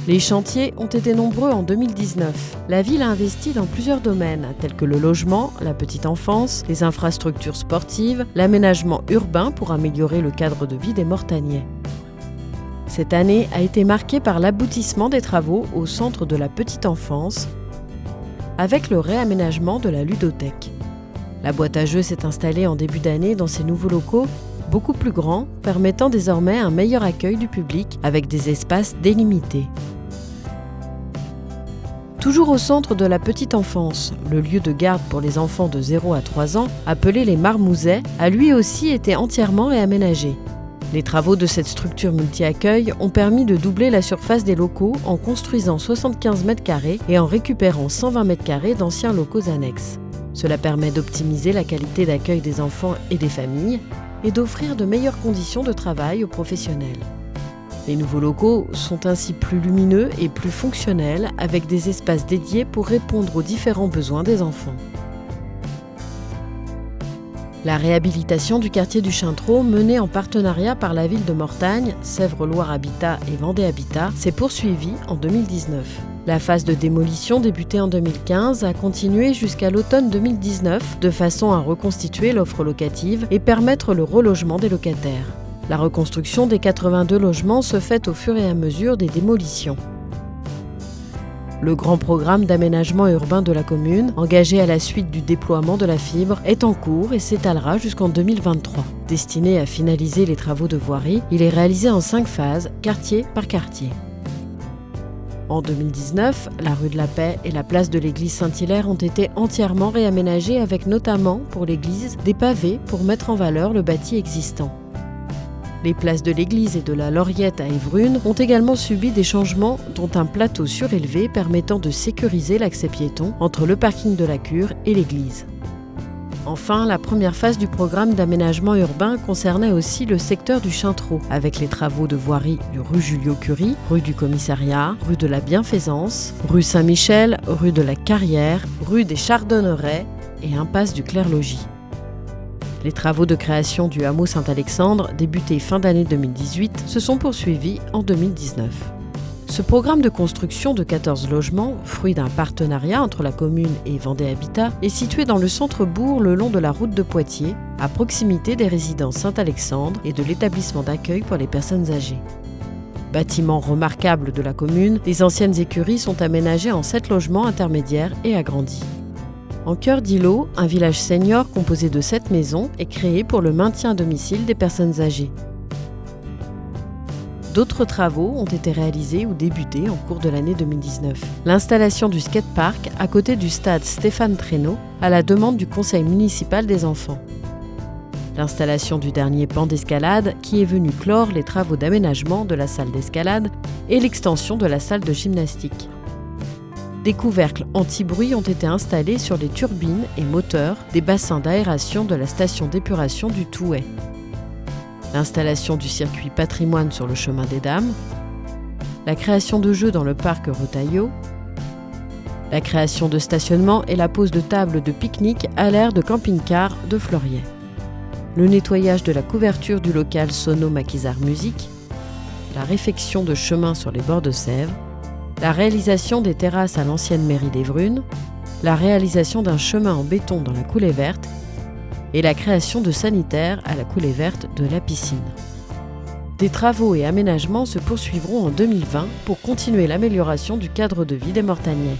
Les chantiers ont été nombreux en 2019. La ville a investi dans plusieurs domaines, tels que le logement, la petite enfance, les infrastructures sportives, l'aménagement urbain pour améliorer le cadre de vie des Mortagnais. Cette année a été marquée par l'aboutissement des travaux au centre de la petite enfance, avec le réaménagement de la ludothèque. La boîte à jeux s'est installée en début d'année dans ces nouveaux locaux, beaucoup plus grands, permettant désormais un meilleur accueil du public avec des espaces délimités. Toujours au centre de la petite enfance, le lieu de garde pour les enfants de 0 à 3 ans, appelé les Marmousets, a lui aussi été entièrement réaménagé. Les travaux de cette structure multi-accueil ont permis de doubler la surface des locaux en construisant 75 m² et en récupérant 120 m² d'anciens locaux annexes. Cela permet d'optimiser la qualité d'accueil des enfants et des familles et d'offrir de meilleures conditions de travail aux professionnels. Les nouveaux locaux sont ainsi plus lumineux et plus fonctionnels avec des espaces dédiés pour répondre aux différents besoins des enfants. La réhabilitation du quartier du Chintreau, menée en partenariat par la ville de Mortagne, Sèvres-Loire Habitat et Vendée Habitat, s'est poursuivie en 2019. La phase de démolition débutée en 2015 a continué jusqu'à l'automne 2019 de façon à reconstituer l'offre locative et permettre le relogement des locataires. La reconstruction des 82 logements se fait au fur et à mesure des démolitions. Le grand programme d'aménagement urbain de la commune, engagé à la suite du déploiement de la fibre, est en cours et s'étalera jusqu'en 2023. Destiné à finaliser les travaux de voirie, il est réalisé en 5 phases, quartier par quartier. En 2019, la rue de la Paix et la place de l'église Saint-Hilaire ont été entièrement réaménagées avec notamment, pour l'église, des pavés pour mettre en valeur le bâti existant. Les places de l'église et de la Lauriette à Évrune ont également subi des changements, dont un plateau surélevé permettant de sécuriser l'accès piéton entre le parking de la cure et l'église. Enfin, la première phase du programme d'aménagement urbain concernait aussi le secteur du Chintreau, avec les travaux de voirie du rue Julio-Curie, rue du Commissariat, rue de la Bienfaisance, rue Saint-Michel, rue de la Carrière, rue des Chardonnerets et impasse du Clair-Logis. Les travaux de création du hameau Saint-Alexandre, débutés fin d'année 2018, se sont poursuivis en 2019. Ce programme de construction de 14 logements, fruit d'un partenariat entre la commune et Vendée Habitat, est situé dans le centre-bourg le long de la route de Poitiers, à proximité des résidences Saint-Alexandre et de l'établissement d'accueil pour les personnes âgées. Bâtiment remarquable de la commune, les anciennes écuries sont aménagées en 7 logements intermédiaires et agrandis. En cœur d'îlot, un village senior composé de 7 maisons est créé pour le maintien à domicile des personnes âgées. D'autres travaux ont été réalisés ou débutés en cours de l'année 2019. L'installation du skatepark à côté du stade Stéphane Traîneau à la demande du conseil municipal des enfants. L'installation du dernier pan d'escalade qui est venu clore les travaux d'aménagement de la salle d'escalade et l'extension de la salle de gymnastique. Des couvercles anti-bruit ont été installés sur les turbines et moteurs des bassins d'aération de la station d'épuration du Touet. L'installation du circuit patrimoine sur le chemin des Dames, la création de jeux dans le parc Retailleau, la création de stationnement et la pose de tables de pique-nique à l'aire de camping-car de Fleuriet, le nettoyage de la couverture du local Sono Maquisard Musique, la réfection de chemins sur les bords de Sèvres, la réalisation des terrasses à l'ancienne mairie d'Évrunes, la réalisation d'un chemin en béton dans la coulée verte et la création de sanitaires à la coulée verte de la piscine. Des travaux et aménagements se poursuivront en 2020 pour continuer l'amélioration du cadre de vie des Mortagnais.